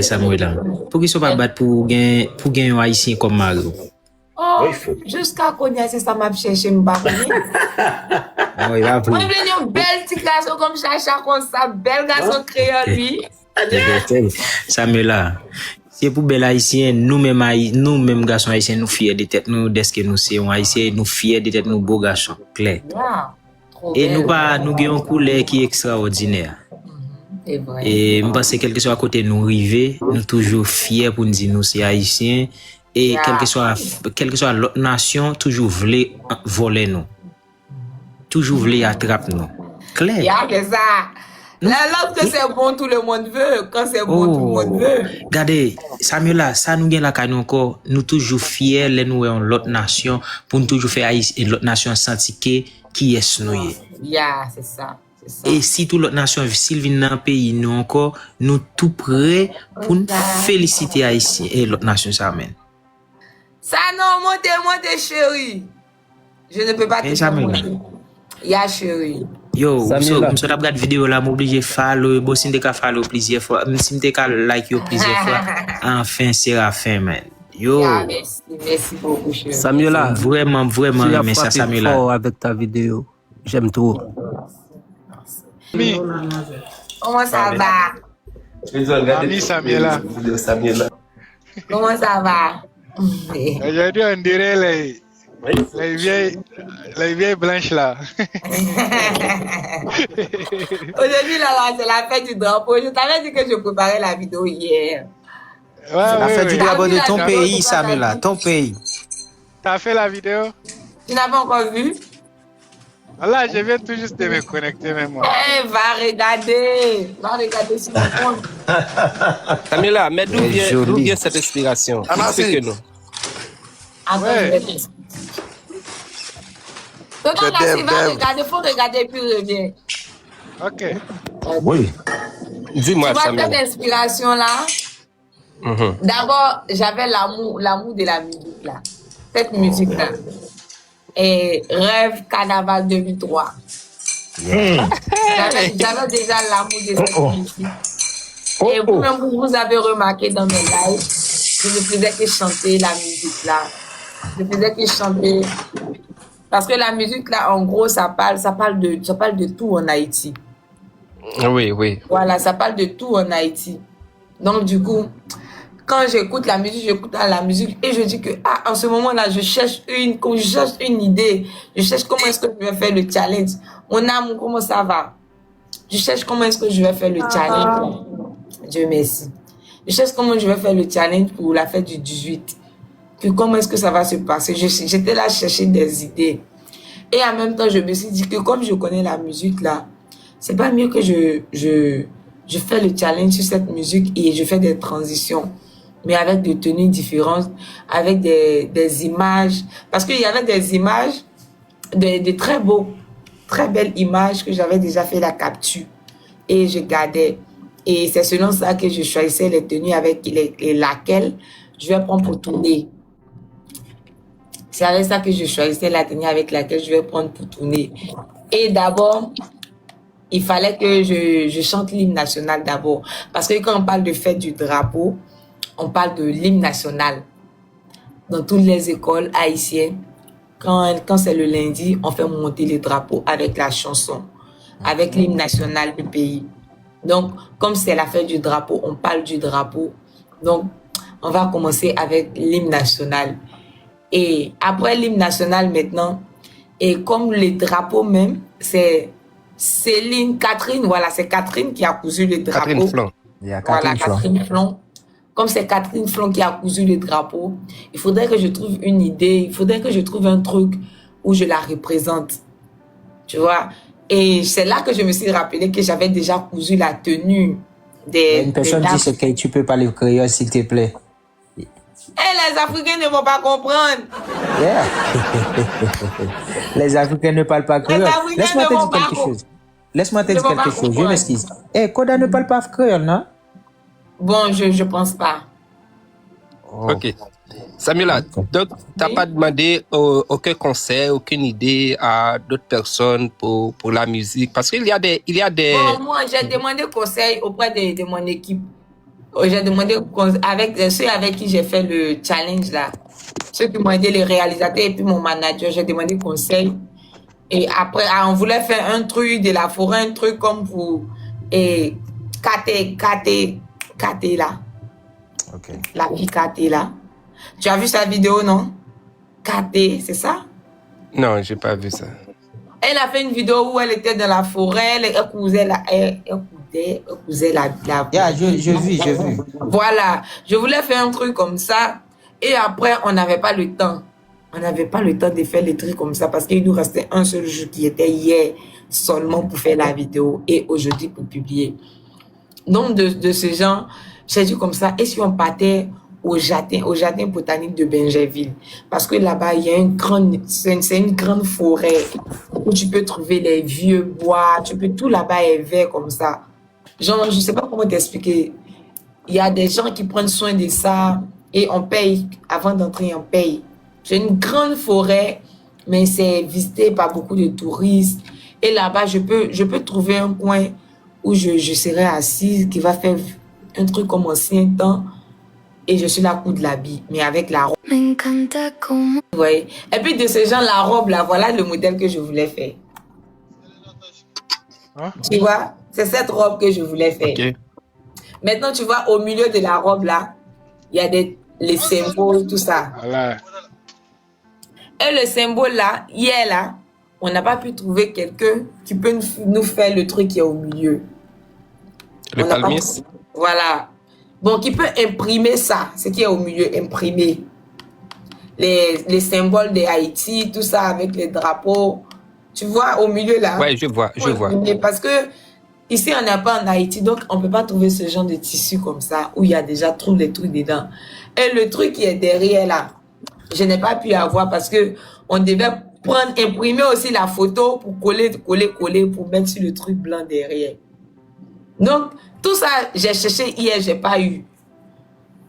Samuel là. Pour qu'ils soient pas battre pour gagner un haïtien comme Mario. Oh, jusqu'à connaître c'est ça m'a cherché m'pas connaître. Ah oui, là Moi je une belle petit garçon comme Chacha comme ça, bel garçon créole lui. Samuel là. C'est pour bel haïtien, nous-mêmes garçons haïtiens, nous fiers de tête nous, dès que nous sommes haïtiens, nous fiers de tête nous beaux garçons, clair. Et nous avons une couleur qui est extraordinaire. Et je pense que quel que soit à côté nous river, nous toujours fiers pour nous dire nous c'est haïtiens et quelle que soit l'autre nation, toujours voulait voler nous. Toujours voulait attraper nous. Clair. Il y a que ça. Lorsque c'est bon, tout le monde veut. Quand c'est bon, tout le monde veut. Regardez, Samuel là, ça nous gagne la cagne encore. Nous toujours fiers, les nous en l'autre nation, pour nous toujours faire l'autre nation sentir qui est nous. Yeah, c'est ça. Et si toute l'autre nation, s'il vient dans le pays, nous encore, nous tout prêts pour nous féliciter Haïtien et l'autre nation, ça amène. Ça non, montez, chérie. Je ne peux pas te faire. Ya chérie. Yo, so t'as regardé vidéo là, m'obligé follow, bon si m'te follow plusieurs fois, si m'te like yo plusieurs fois, enfin c'est la fin man. Yo. Merci beaucoup chérie. Samuela, vraiment mais ça Samuela. Fort avec ta vidéo. J'aime trop. Comment ça va? Ami Samuela. Comment ça va? Aujourd'hui on dirait les vieilles blanches là. Aujourd'hui, là, c'est la fête du drapeau. Je t'avais dit que je préparais la vidéo hier. C'est la fête du drapeau de ton pays, Samuela, ton pays. T'as fait la vidéo? Tu n'as pas encore vu? Voilà, je viens tout juste de me connecter même moi. Eh, va regarder sur mon compte. Samuela, mais d'où vient cette inspiration? Explique-nous. Ouais. Il faut regarder puis reviens. Ok. Oui. Dis-moi, tu vois Samuela. cette inspiration-là? D'abord, j'avais l'amour de la musique là. Cette musique-là. Et Rêve Carnaval 2003. J'avais déjà l'amour de cette musique. Et vous avez remarqué dans mes lives, je ne faisais que chanter la musique là. Je faisais que chanter. Parce que la musique là, en gros, ça parle de tout en Haïti. Oui. Voilà, ça parle de tout en Haïti. Donc du coup, quand j'écoute la musique et je dis que en ce moment-là, je cherche une idée. Je cherche comment est-ce que je vais faire le challenge. Mon amour, comment ça va? Je cherche comment est-ce que je vais faire le challenge. Dieu merci. Je cherche comment je vais faire le challenge pour la fête du 18. Que comment est-ce que ça va se passer? J'étais là à chercher des idées. Et en même temps, je me suis dit que comme je connais la musique là, c'est pas mieux que je fais le challenge sur cette musique et je fais des transitions, mais avec des tenues différentes, avec des images. Parce qu'il y avait des images, de très belles images que j'avais déjà fait la capture. Et je gardais. Et c'est selon ça que je choisissais les tenues avec laquelle je vais prendre pour tourner. C'est avec ça que je choisissais la tenue avec laquelle je vais prendre pour tourner. Et d'abord, il fallait que je chante l'hymne national d'abord. Parce que quand on parle de fête du drapeau, on parle de l'hymne national. Dans toutes les écoles haïtiennes, quand c'est le lundi, on fait monter les drapeaux avec la chanson, avec l'hymne national du pays. Donc, comme c'est la fête du drapeau, on parle du drapeau. Donc, on va commencer avec l'hymne national. Et après l'hymne national maintenant, et comme le drapeau même, c'est Catherine, voilà, c'est Catherine qui a cousu le drapeau. Catherine Flon. Catherine Flon. Comme c'est Catherine Flon qui a cousu le drapeau, il faudrait que je trouve une idée, il faudrait que je trouve un truc où je la représente. Tu vois? Et c'est là que je me suis rappelé que j'avais déjà cousu la tenue des... Une personne dit que tu peux parler créole, s'il te plaît. Les Africains ne vont pas comprendre. Yeah. Les Africains ne parlent pas créole. Laisse-moi te dire quelque chose. Je m'excuse. Koda ne parle pas créole, non? Bon, je pense pas. Ok. Samuela, donc t'as pas demandé aucun conseil, aucune idée à d'autres personnes pour la musique? Parce qu'il y a des... Bon, moi, j'ai demandé conseil auprès de mon équipe. J'ai demandé avec ceux avec qui j'ai fait le challenge là, ceux qui m'ont aidé, les réalisateurs et puis mon manager, j'ai demandé conseil. Et après, on voulait faire un truc de la forêt, un truc comme pour Katé là. Ok. La fille Katé là. Tu as vu sa vidéo, non? Katé, c'est ça? Non, j'ai pas vu ça. Elle a fait une vidéo où elle était dans la forêt, elle cousait la Yeah, je vis. Voilà. Je voulais faire un truc comme ça. Et après, on n'avait pas le temps. On n'avait pas le temps de faire les trucs comme ça parce qu'il nous restait un seul jour qui était hier seulement pour faire la vidéo et aujourd'hui pour publier. Donc, de ce genre, j'ai dit comme ça, et si on partait au jardin botanique de Bingerville? Parce que là-bas, il y a c'est une grande forêt où tu peux trouver les vieux bois, tout là-bas est vert comme ça. Genre, je sais pas comment t'expliquer. Il y a des gens qui prennent soin de ça et on paye, avant d'entrer, on paye. C'est une grande forêt, mais c'est visité par beaucoup de touristes. Et là-bas, je peux trouver un coin où je serai assise, qui va faire un truc comme ancien temps. Et je suis la coup de l'habit, mais avec la robe. Ouais. Et puis de ce genre, la robe là, voilà le modèle que je voulais faire. Hein? Tu vois, c'est cette robe que je voulais faire. Ok. Maintenant, tu vois, au milieu de la robe là, il y a les symboles, tout ça. Voilà. Et le symbole là, hier là, on n'a pas pu trouver quelqu'un qui peut nous faire le truc qui est au milieu. Le On n'a pas palmis? pu- Voilà. Bon, qui peut imprimer ça, ce qui est au milieu, imprimer. Les symboles de Haïti, tout ça avec les drapeaux. Tu vois, au milieu là. Ouais, je vois. Parce que ici, on n'a pas en Haïti, donc on ne peut pas trouver ce genre de tissu comme ça, où il y a déjà trop de trucs dedans. Et le truc qui est derrière là, je n'ai pas pu avoir parce que on devait imprimer aussi la photo pour coller, pour mettre sur le truc blanc derrière. Donc, tout ça, j'ai cherché hier, j'ai pas eu.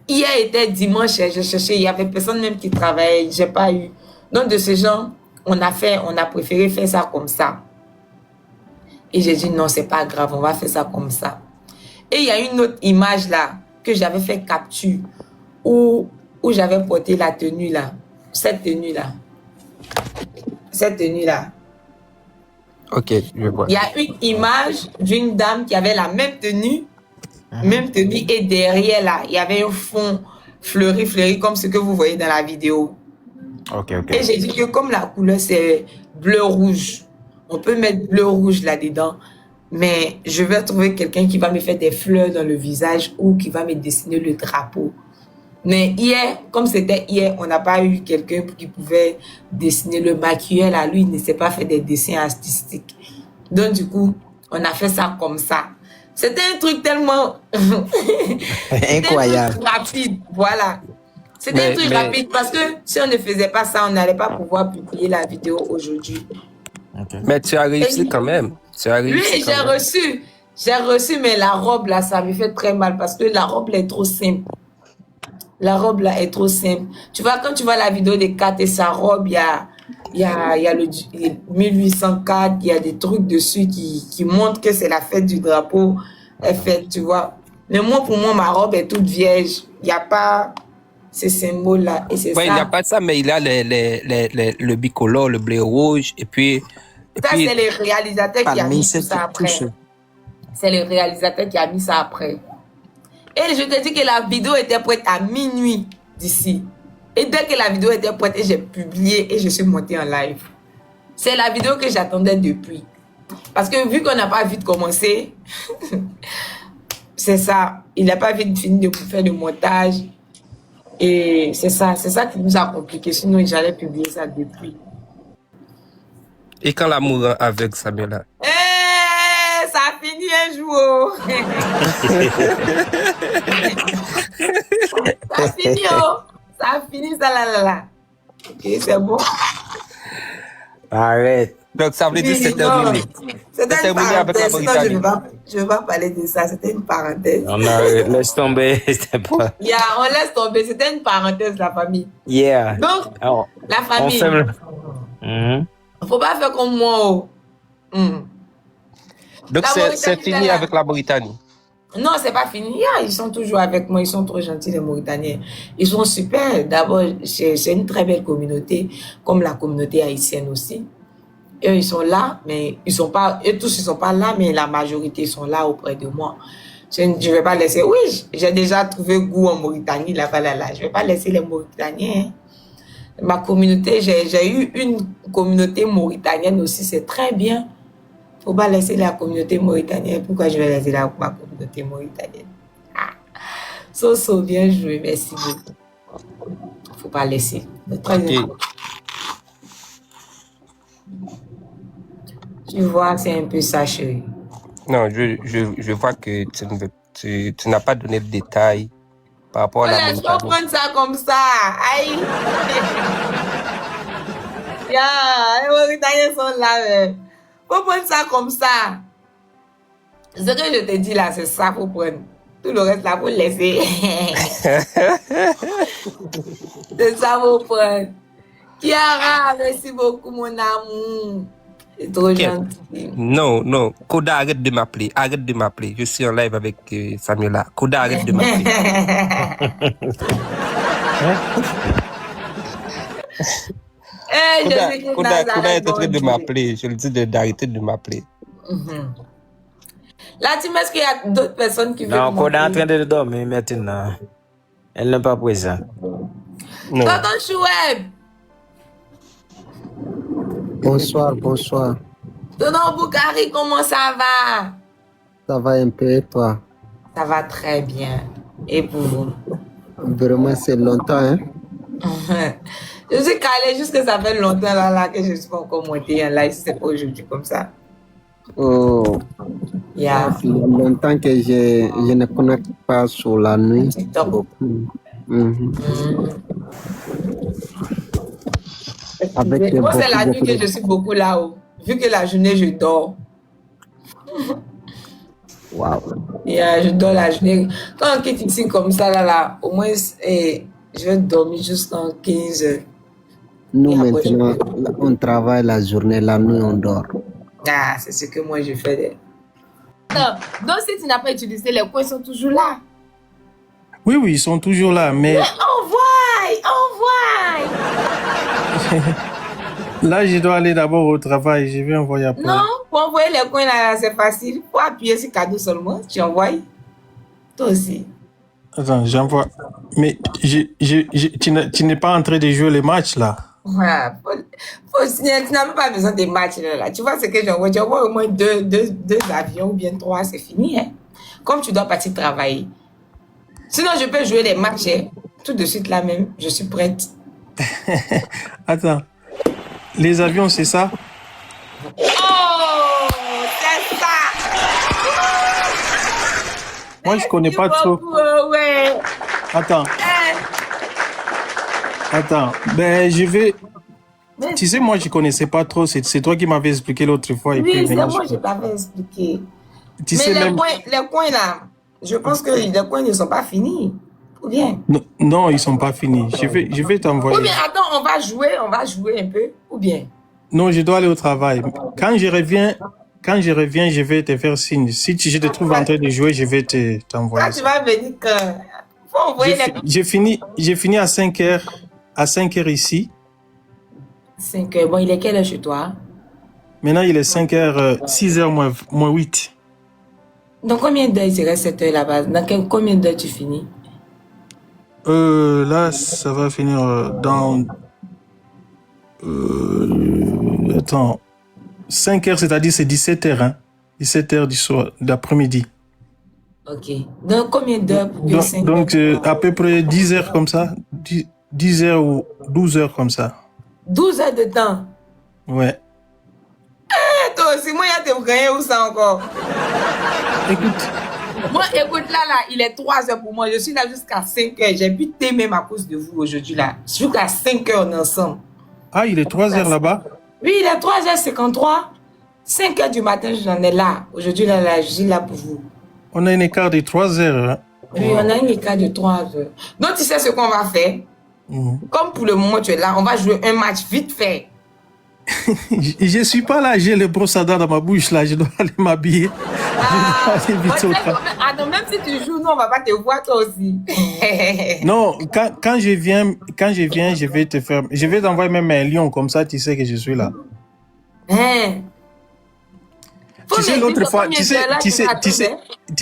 Hier était dimanche, j'ai cherché, il y avait personne même qui travaillait, j'ai pas eu. Donc, de ce genre, on a préféré faire ça comme ça. Et j'ai dit non, c'est pas grave, on va faire ça comme ça. Et il y a une autre image là, que j'avais fait capture, où j'avais porté la tenue là, cette tenue là. Ok, je vois. Il y a une image d'une dame qui avait la même tenue, et derrière là, il y avait un fond fleuri, comme ce que vous voyez dans la vidéo. Ok. Et j'ai dit que comme la couleur c'est bleu-rouge, on peut mettre bleu-rouge là-dedans, mais je vais trouver quelqu'un qui va me faire des fleurs dans le visage ou qui va me dessiner le drapeau. Mais hier, comme c'était hier, on n'a pas eu quelqu'un qui pouvait dessiner le maquilleur là. Lui, il ne sait pas faire des dessins artistiques. Donc, du coup, on a fait ça comme ça. C'était un truc tellement... Incroyable. C'était un truc rapide, voilà. C'était un truc rapide parce que si on ne faisait pas ça, on n'allait pas pouvoir publier la vidéo aujourd'hui. Okay. Mais tu as réussi quand même. Oui, j'ai reçu, mais la robe là, ça me fait très mal parce que la robe là est trop simple. La robe là est trop simple. Tu vois, quand tu vois la vidéo de Kat et sa robe, il y a le 1804, il y a des trucs dessus qui montrent que c'est la fête du drapeau. Elle fait, tu vois. Mais moi, pour moi, ma robe est toute vierge. Il n'y a pas ces symboles là. Et c'est ça. Il n'y a pas ça, mais il a le bicolore, le bleu rouge, et puis... c'est le réalisateur qui a mis ça après. C'est le réalisateur qui a mis ça après. Et je te dis que la vidéo était prête à minuit d'ici. Et dès que la vidéo était prête, j'ai publié et je suis montée en live. C'est la vidéo que j'attendais depuis. Parce que vu qu'on n'a pas vite commencé, c'est ça. Il n'a pas vite fini de faire le montage. Et c'est ça qui nous a compliqué. Sinon, j'allais publier ça depuis. Et quand l'amour avec Samuela? Ça a fini un jour. Ça a fini, Ça a fini, ça là. Ok, c'est bon. Arrête. Donc, ça veut dire que c'est terminé. C'était une parenthèse. Sinon, je ne vais pas parler de ça. C'était une parenthèse. On laisse tomber. On laisse tomber. C'était une parenthèse, la famille. Yeah. Donc, la famille. Il ne faut pas faire comme moi. Donc, c'est fini avec la Mauritanie. Non, c'est pas fini. Ah, ils sont toujours avec moi. Ils sont trop gentils, les Mauritaniens. Ils sont super. D'abord, c'est une très belle communauté, comme la communauté haïtienne aussi. Eux, ils sont là, mais ils sont pas, eux tous, ils sont pas là, mais la majorité sont là auprès de moi. Je vais pas laisser, oui, j'ai déjà trouvé goût en Mauritanie, là-bas, là. Je vais pas laisser les Mauritaniens. Ma communauté, j'ai eu une communauté mauritanienne aussi, c'est très bien. Faut pas laisser la communauté mauritanienne. Pourquoi je vais laisser ma communauté mauritanienne? Ah. So, bien joué, merci beaucoup. Faut pas laisser. C'est très important. Tu vois, c'est un peu ça, chérie. Non, je vois que tu n'as pas donné de détails par rapport à la Mauritanie. Il faut prendre ça comme ça. Aïe. Les Mauritaniens sont là. Faut prendre ça comme ça. Ce que je te dis là, c'est ça, faut prendre. Tout le reste là, faut laisser. C'est ça, faut prendre. Kiara, merci beaucoup, mon amour. C'est trop gentil. Non. Koda, arrête de m'appeler. Je suis en live avec Samuela. Koda, arrête de m'appeler. Koda est en train de m'appeler. Je le dis d'arrêter de m'appeler. Là, tu m'as dit qu'il y a d'autres personnes qui veulent. Non, Koda est en train de dormir maintenant. Elle n'est pas présente. Tonton Choueb. Bonsoir. Tonton Boukari, comment ça va? Ça va un peu et toi? Ça va très bien. Et pour vous? Vraiment, c'est longtemps, hein? Je suis calée juste que ça fait longtemps là que je ne suis pas encore montée en live. C'est pas aujourd'hui comme ça. Oh, Yeah. ça fait longtemps que je ne connecte pas sur la nuit. TikTok. Moi, c'est la nuit que je suis beaucoup là-haut. Vu que la journée, je dors. Wow. Yeah, je dors la journée. Quand on quitte ici comme ça, là, au moins, je vais dormir jusqu'en 15 heures. Nous, maintenant, on travaille la journée, la nuit, on dort. Ah, c'est ce que moi, je fais. Non, donc, si tu n'as pas utilisé, les coins sont toujours là. Oui, ils sont toujours là, mais... Envoie. Là, je dois aller d'abord au travail. Je vais envoyer après. Non, pour envoyer les coins là, c'est facile. Pour appuyer sur cadeau seulement, tu envoies. Toi aussi. Attends, j'envoie. Mais tu n'es pas en train de jouer les matchs là. Voilà. Tu n'as même pas besoin des matchs là. Tu vois ce que j'envoie? Tu envoies au moins deux avions ou bien 3, c'est fini. Hein? Comme tu dois partir travailler. Sinon, je peux jouer les matchs. Hein? Tout de suite là même, je suis prête. Attends. Les avions, c'est ça? Oh, c'est ça! Moi, je connais pas trop. Ouais. Attends. Ben, je vais... Tu sais, moi, je connaissais pas trop. C'est toi qui m'avais expliqué l'autre fois. Oui, c'est moi, je t'avais expliqué. Mais les coins là, je pense que les coins ne sont pas finis. Ou bien? Non, ils sont pas finis. Je vais t'envoyer. Ou bien, attends, on va jouer un peu. Ou bien? Non, je dois aller au travail. Quand je reviens, je vais te faire signe. Si je te trouve en train de jouer, je vais t'envoyer. Tu vas me dire que... Faut envoyer J'ai fini à 5h. À 5h ici. 5h. Bon, il est quelle heure chez toi? Maintenant, il est 5h, 6h moins 8. Dans combien d'heures il serait 7 heures là-bas? Dans combien d'heures tu finis? Là, ça va finir dans... attends. 5h, c'est-à-dire c'est 17h, hein? 17h du soir, d'après-midi. Ok. Dans combien d'heures pour que 5 Donc, à peu près 10h comme ça. 10h ou 12h comme ça. 12 heures de temps? Ouais. Toi aussi, moi, il y a tes gagner où ça encore? Écoute. Moi, écoute, là, il est 3 heures pour moi. Je suis là jusqu'à 5 heures. J'ai pu t'aimer à cause de vous aujourd'hui, là. Jusqu'à 5 heures, on est ensemble. Ah, il est 3 heures là-bas? Oui, il est 3h53. 5 heures du matin, j'en ai là. Aujourd'hui, là, je suis là pour vous. On a un écart de 3 heures. Hein? Oui, on a un écart de 3 heures. Donc, tu sais ce qu'on va faire? Comme pour le moment, tu es là, on va jouer un match vite fait. Je suis pas là, j'ai le brosse à dents dans ma bouche, là. Je dois aller m'habiller. Je dois aller vite au travail. Attends, même si tu joues, nous, on va pas te voir, toi aussi. Non, quand je viens, je vais te faire, je vais t'envoyer même un lion, comme ça, tu sais que je suis là. Hein? Tu sais, l'autre fois, tu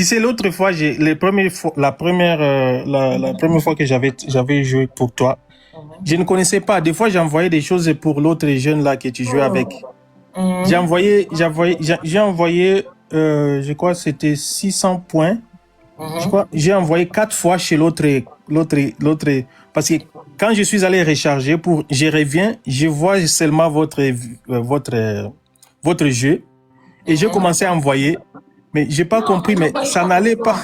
sais, l'autre fois, la première fois que j'avais joué pour toi, je ne connaissais pas. Des fois, j'envoyais des choses pour l'autre jeune là que tu jouais avec. J'ai envoyé, je crois, c'était 600 points. Je crois, j'ai envoyé 4 fois chez l'autre, parce que quand je suis allé recharger je reviens, je vois seulement votre jeu. Et j'ai commencé à envoyer, mais j'ai pas compris, mais ça n'allait pas.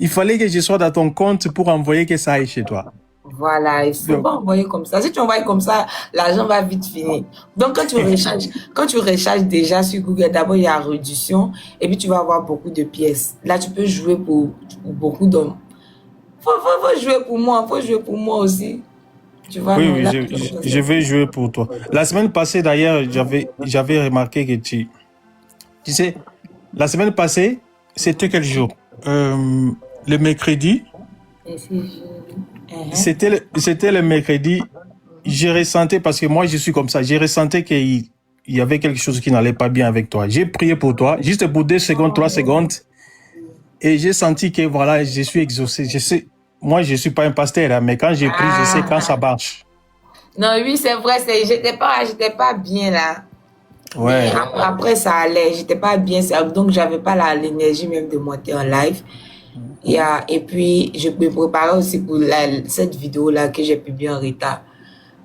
Il fallait que je sois dans ton compte pour envoyer que ça aille chez toi. Voilà, il faut pas envoyer comme ça. Si tu envoies comme ça, l'argent va vite finir. Donc, quand tu recharges déjà sur Google, d'abord, il y a réduction, et puis tu vas avoir beaucoup de pièces. Là, tu peux jouer pour beaucoup d'hommes. Faut jouer pour moi, faut jouer pour moi aussi. Tu vois, oui, je vais jouer pour toi. La semaine passée, d'ailleurs, j'avais remarqué que tu sais, la semaine passée, c'était quel jour? Le mercredi. C'était le mercredi. J'ai ressenti, parce que moi, je suis comme ça, j'ai ressenti qu'il y avait quelque chose qui n'allait pas bien avec toi. J'ai prié pour toi, juste pour 2 secondes, 3 secondes. Et j'ai senti que, voilà, je suis exaucé. Je sais, moi, je suis pas un pasteur, hein, mais quand j'ai prié, je sais quand ça marche. Non, oui, c'est vrai, j'étais pas bien là. Ouais. Après, ça allait, j'étais pas bien, donc j'avais pas l'énergie même de monter en live. Et puis, je me préparais aussi pour cette vidéo-là que j'ai publiée en retard.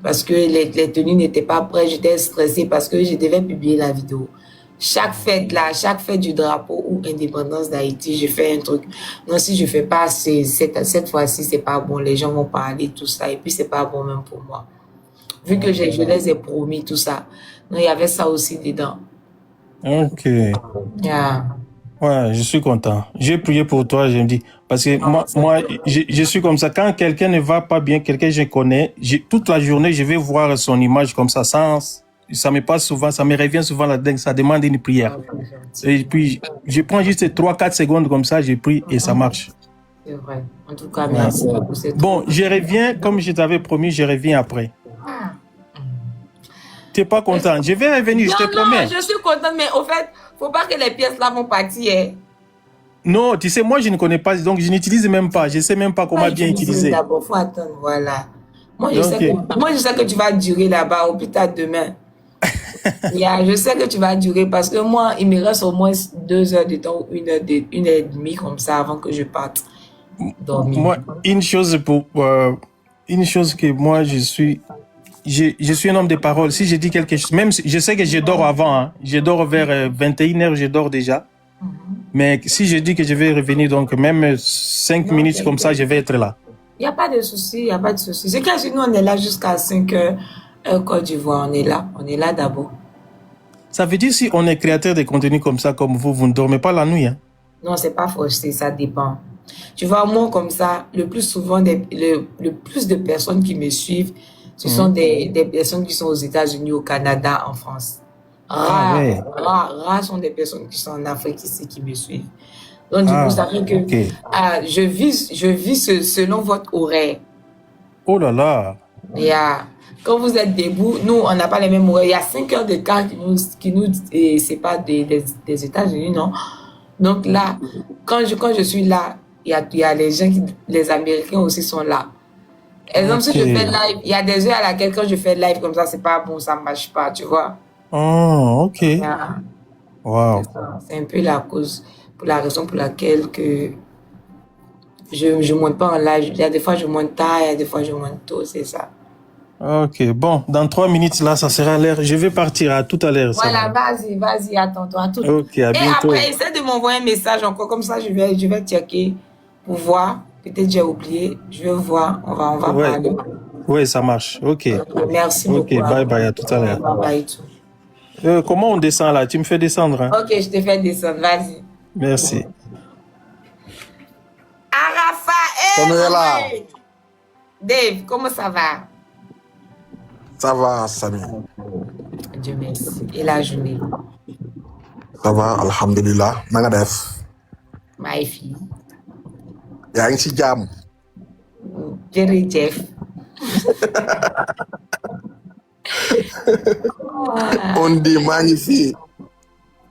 Parce que les tenues n'étaient pas prêtes, j'étais stressée parce que je devais publier la vidéo. Chaque fête du drapeau ou indépendance d'Haïti, je fais un truc. Non, si je fais pas, cette fois-ci, c'est pas bon, les gens vont parler, tout ça, et puis c'est pas bon même pour moi. Vu que je les ai promis, tout ça. Non, il y avait ça aussi dedans. Ok. Yeah. Ouais, je suis content. J'ai prié pour toi, je me dis, parce que moi, je suis comme ça. Quand quelqu'un ne va pas bien, quelqu'un que je connais, toute la journée, je vais voir son image comme ça, ça me passe souvent, ça me revient souvent là-dedans, ça demande une prière. Et puis, je prends juste 3-4 secondes comme ça, je prie et ça marche. C'est vrai. En tout cas, merci beaucoup. Bon, je reviens, comme je t'avais promis, je reviens après. T'es pas content? Je vais revenir, je te promets. Non, je suis contente, mais au fait, faut pas que les pièces là vont partir. Hein. Non, tu sais, moi, je ne connais pas, donc je n'utilise même pas. Je sais même pas comment bien utiliser. D'abord, faut attendre, voilà. Moi, je sais que tu vas durer là-bas, au plus tard demain. Je sais que tu vas durer parce que moi, il me reste au moins 2 heures de temps, 1 heure et demie comme ça avant que je parte dormir. Moi, une chose que moi, je suis un homme de parole. Si je dis quelque chose, même si je sais que je dors avant, hein, je dors vers 21h, je dors déjà. Mais si je dis que je vais revenir, donc même 5 minutes comme ça, je vais être là. Il n'y a pas de souci, il n'y a pas de souci. C'est que nous, on est là jusqu'à 5h, Côte d'Ivoire, on est là d'abord. Ça veut dire si on est créateur de contenu comme ça, comme vous ne dormez pas la nuit, hein? Non, c'est pas forcé, ça dépend. Tu vois, moi, comme ça, le plus souvent, le plus de personnes qui me suivent, ce sont des personnes qui sont aux États-Unis, au Canada, en France. Rares sont des personnes qui sont en Afrique ici qui me suivent. Donc, du coup, ça fait que je vis selon votre horaire. Oh là là! Quand vous êtes debout, nous, on n'a pas les mêmes horaires. Il y a 5 heures d'écart qui nous séparent des États-Unis, non? Donc là, quand je suis là, il y a les gens, les Américains aussi sont là. Exemple, si je fais live, il y a des heures à laquelle quand je fais live comme ça, c'est pas bon, ça ne marche pas, tu vois. Oh, ok. Wow. C'est un peu la raison pour laquelle que je monte pas en live. Il y a des fois je monte tard, il y a des fois je monte tôt, c'est ça. Ok, bon, dans 3 minutes là, ça sera l'heure. Je vais partir à tout à l'heure. Voilà, vas-y, attends-toi. Ok, à bientôt. Et après, essaie de m'envoyer un message encore, comme ça je vais checker pour voir. Peut-être j'ai oublié, je vais voir, on va parler. Oui, ça marche, ok. Merci beaucoup. Ok, bye, à tout à l'heure. Bye tout. Comment on descend là? Tu me fais descendre, hein? Ok, je te fais descendre, vas-y. Merci. Arafa, Dave, comment ça va? Ça va, Samy. Dieu merci. Et la journée? Ça va, alhamdulillah. Na nga def? My fille. Yaa ngi ci jàmm. Jërëjëf. On dit maa ngi fii.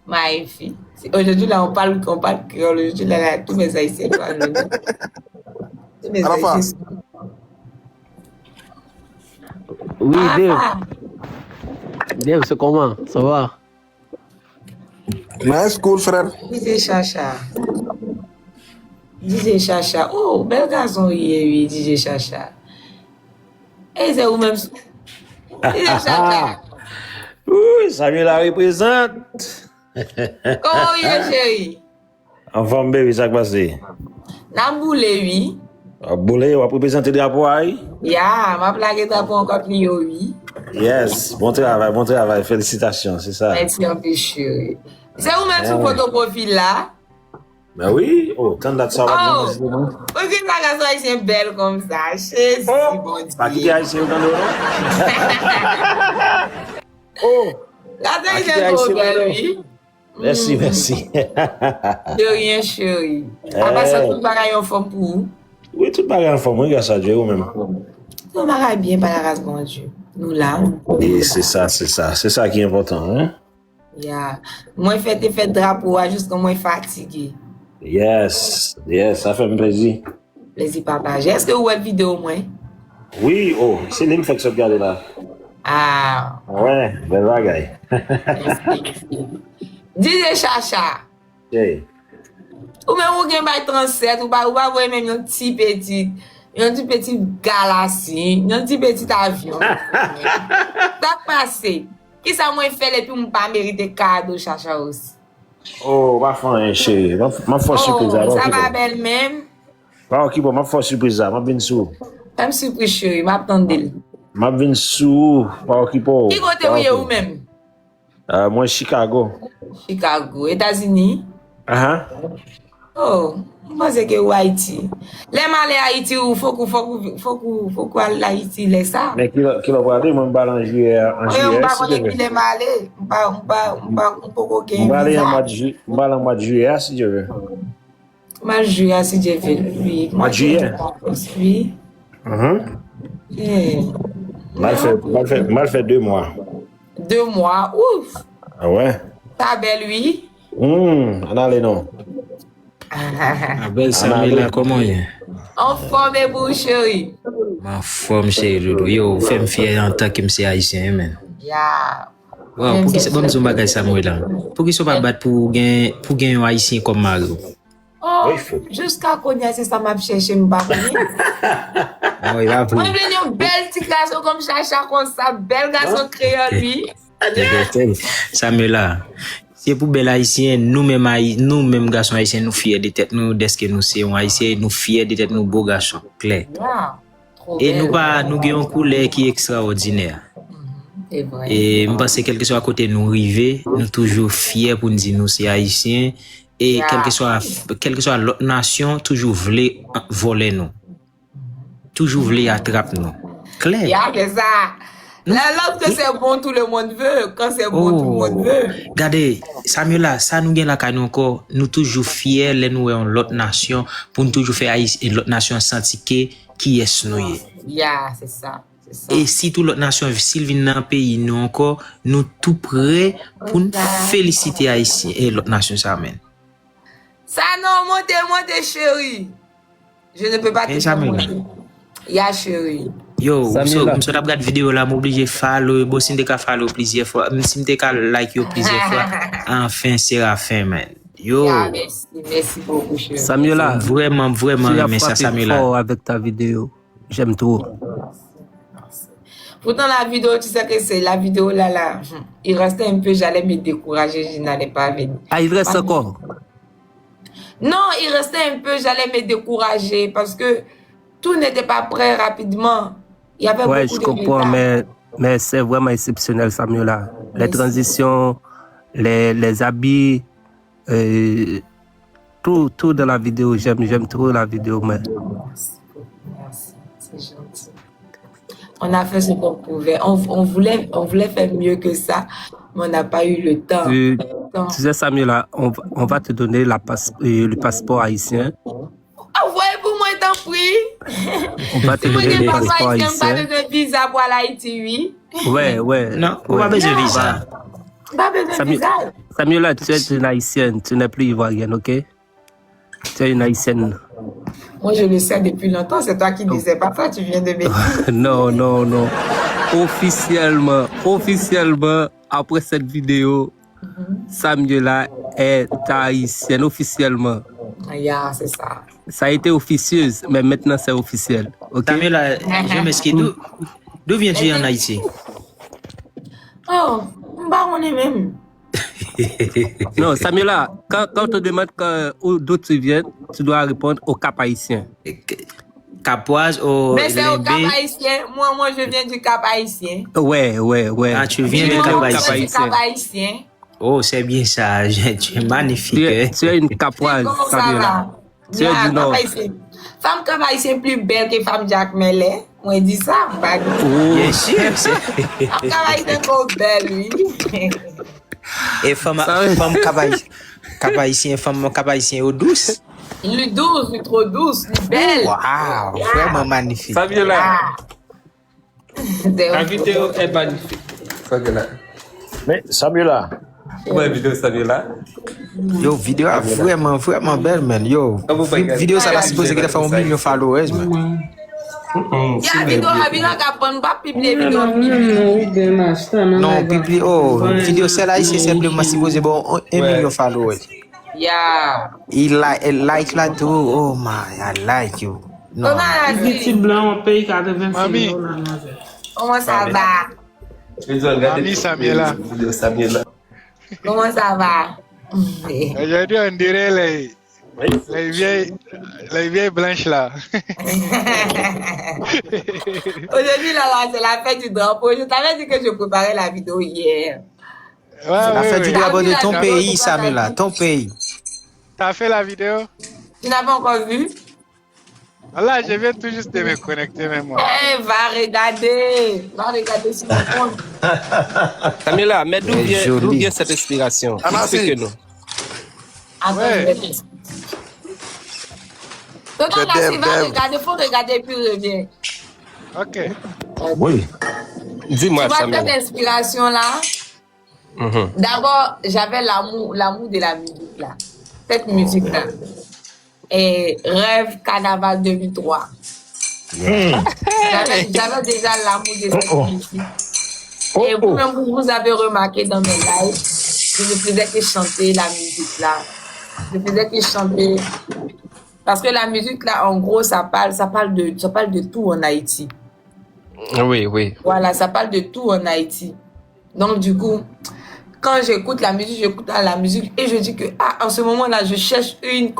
My fille. Aujourd'hui, là, on parle créole. Aujourd'hui, là, tous mes haïtiens parlent. Tous mes Arafa. haïtiens. Oui, Dave. Ah, Dave, c'est comment? Ça va? Nice, cool, frère. DJ Chacha. DJ Chacha. Oh, bel garçon, oui, DJ Chacha. Et c'est vous-même. DJ Chacha. Oui, Samuel la représente. Comment il est, chérie? En forme, bébé, ça passe. Namboule, oui. Boulé, on va représenter drapeau. Ya, ma plaque est pour encore plus, oui. Yes, bon travail, félicitations, c'est ça. Merci un peu, chérie. C'est vous-même sur votre profil là? Ben oui, oh, quand date ça va Oh, bien. pourquoi la garçon est belle comme ça? Chérie, bon Pas qui Dieu. est ici au Canada. Oh, La qui tête est trop belle, oui. merci, merci. De rien, chérie. Après ça, tout le bagaille en forme pour vous. Oui, tout bagage en forme, regarde ça, Dieu, ou même. Tout le bagaille bien par la race, bon Dieu. Nous là. Et c'est ça qui est important, hein? Ya. Moi, fait drapeau, jusqu'à moi fatigué. Yes, ça fait un plaisir. Plaisir partagé. Est-ce que vous avez vidéo, moi? Oui, oh, c'est lui qui fait que ça regarde là. Ah. Ouais, belle bagaille. DJ Chacha. Hey. Ou même ou gen bay 37, ou pas voir même un petit petit galaxie, un petit petit avion. Ça passé. Qui ça moi fait et puis on pas mériter cadeau Chacha aussi. Oh, ma femme, chérie, ma force surprise. Ça va belle même. Pas ok, bon, ma force surprise, ma bin sou. Même surprise chérie, m'attendez. Ma bin sou, pas ok, po. Qui côté ou même? Moi, Chicago. Chicago, États-Unis. Oh, moi c'est que Haïti. Les malais Haïti ou faut que Haïti laisse ça. Mais qui l'a parlé, moi, je en juillet. On va connaître qui les malais. On peut gagner. On va en mois de juillet, si Dieu veut. Mois de juillet, si Dieu veut. Oui. Mois de juillet. Oui. Mal fait 2 mois. 2 mois, ouf. Ah ouais? Ta belle, oui. On allait non. Ah belle Samuel, comment il est? En forme, vous, chérie. Ma forme, chérie. Yo, fais-moi fier en tant que monsieur haïtien, man. Ya. Wow, pour qui c'est bon ce bagage Samuel là? Pour qui sont pas battre pour gagner un haïtien comme Mario? Oh, jusqu'à connaître c'est ça m'a cherché me pas connaître. Oh, il va pour. Moi je voulais une belle petite garçon comme Chacha comme ça, bel garçon créole lui. Samuel là. C'est pour bel haïtien, nous-mêmes garçons haïtiens, nous fiers de tête nous, de ce que nous sommes haïtiens, nous fiers de tête nous beaux garçons, clair. Et nous avons une couleur qui est extraordinaire. Et je pense que quel que soit à côté nous arriver, nous toujours fiers pour nous dire nous c'est haïtiens. Et quelle que soit l'autre nation, toujours voulait voler nous. Toujours voulait attraper nous. Clair. Ya, c'est ça. Lorsque c'est bon, tout le monde veut. Quand c'est bon, tout le monde veut. Regardez, Samuel là, ça nous gagne la canon encore. Nous toujours fiers, les nous en l'autre nation, pour nous toujours faire l'autre nation sentir qui est nous. Ya, c'est ça. Et si toute l'autre nation, s'il vient dans le pays, nous encore, nous tout prêts pour nous féliciter Haïti et l'autre nation, ça amène. Ça non, montez, chérie. Je ne peux pas te faire. Ya, chérie. Yo, so t'as regardé vidéo là, m'oblige follow, bon si t'es follow plusieurs fois, même si t'es like yo plusieurs fois, enfin c'est la fin man. Yo. Merci beaucoup chérie. Samuela, vraiment mais ça Samuela. Fort avec ta vidéo. J'aime trop. Pourtant la vidéo, tu sais que c'est la vidéo là, il restait un peu, j'allais me décourager, je n'allais pas venir. Ah, il reste encore? Non, il restait un peu, j'allais me décourager parce que tout n'était pas prêt rapidement. Il y avait beaucoup de je comprends, mais c'est vraiment exceptionnel, Samuela. Les transitions, les habits, tout dans la vidéo. J'aime trop la vidéo. Mais... Merci, c'est gentil. On a fait ce qu'on pouvait. On voulait faire mieux que ça, mais on n'a pas eu le temps. Tu sais, Samuela, on va te donner le passeport haïtien. Envoyez pour moi, tant pis. On va te donner le passeport Pas haïtien. de visa pour l'Haïti, oui. Ouais. Non, on va besoin de visa. Pas besoin de visa. Samuela, tu es une haïtienne, tu n'es plus ivoirienne, ok? Tu es une haïtienne. Moi, je le sais depuis longtemps. C'est toi qui disais pas ça. Tu viens de me dire. Non. Officiellement, après cette vidéo, Samuela est haïtienne, officiellement. Yeah, c'est ça. Ça a été officieuse, mais maintenant c'est officiel. Ok? Samuela, je m'excuse. D'où viens-tu en Haïti? Oh, on est même. Non, Samuela, quand on te demande d'où tu viens, tu dois répondre au Cap haïtien. Capoise au Mais c'est au Cap Limbé. Haïtien. Moi, je viens du Cap Haïtien. Ouais. Ah, tu viens Moi, du Cap je Haïtien. viens du Cap Haïtien. Oh, c'est bien ça. Tu es magnifique. Tu es une capoise, Comment ça Samuela. va? Tu es du Nord. Femme Cap Haïtien plus belle que femme Jack Mellet. Moi, je dis ça. Pas du tout. Bien sûr. Femme Cap Haïtien trop belle, oui. Et femme Cap-Haïtien, femme Cap-Haïtien au douce. Il est douce, il est trop douce, il est belle. Waouh, vraiment magnifique. Samuela, La la vidéo est magnifique. Samuela. Mais Samuela, Ouais, vidéo Samuela. Yo, vidéo vraiment belle, man. Yo, vidéo ça va supposer que les femmes ont 1 million de followers, man. vidéo, la pas publier vidéo. Non, publie, vidéo celle-là, c'est simplement supposé bon 1 million de followers. Yeah. Il like là tout. Oh my, I like you. Non. Mami, Comment ça va? Mami Samuela. Vidéo Samuela. Comment ça va? Aujourd'hui, on dirait les vieilles blanches là. Aujourd'hui, là, c'est la fête du drapeau. Je t'avais dit que je préparais la vidéo hier. La fête du drapeau de ton Ouais. pays, Samuela, ton pays. T'as fait la vidéo? Tu n'as pas encore vu? Voilà, je viens tout juste de me connecter même moi. Eh, va regarder sur mon compte. Samuela, mais d'où Elle est vient jolie. cette inspiration? merci. Explique-nous. Attends, Ouais. je vais t'expliquer. Tonton Nassi, va regarder, faut regarder puis reviens. Ok. oui. Dis-moi, Tu vois Samuela. cette inspiration-là? Mhm. D'abord, j'avais l'amour de la musique là. Cette musique-là. Et Rêve Carnaval 2003. J'avais déjà l'amour de cette musique. Et vous avez remarqué dans mes lives, je ne faisais que chanter la musique là. Je faisais que chanter. Parce que la musique là, en gros, ça parle de tout en Haïti. Oui. Voilà, ça parle de tout en Haïti. Donc, du coup, quand j'écoute la musique et je dis que, en ce moment-là, je cherche une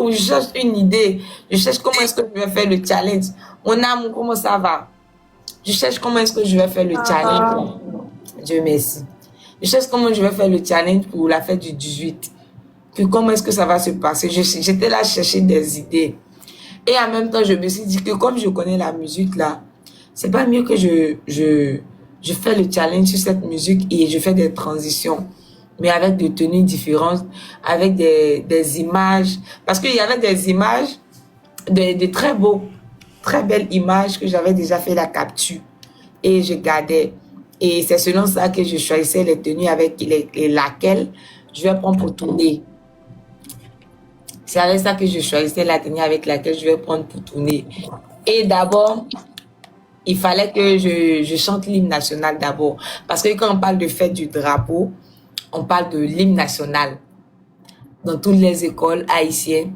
idée. Je cherche comment est-ce que je vais faire le challenge. Mon amour, comment ça va? Je cherche comment est-ce que je vais faire le challenge. Dieu merci. Je cherche comment je vais faire le challenge pour la fête du 18. Que comment est-ce que ça va se passer? J'étais là à chercher des idées. Et en même temps, je me suis dit que comme je connais la musique là, c'est pas mieux que je fais le challenge sur cette musique et je fais des transitions, mais avec des tenues différentes, avec des images. Parce qu'il y avait des images, de très belles images que j'avais déjà fait la capture et je gardais. Et c'est selon ça que je choisissais les tenues avec laquelle je vais prendre pour tourner. C'est avec ça que je choisissais la tenue avec laquelle je vais prendre pour tourner. Et d'abord, il fallait que je chante l'hymne national d'abord. Parce que quand on parle de fête du drapeau, on parle de l'hymne national. Dans toutes les écoles haïtiennes,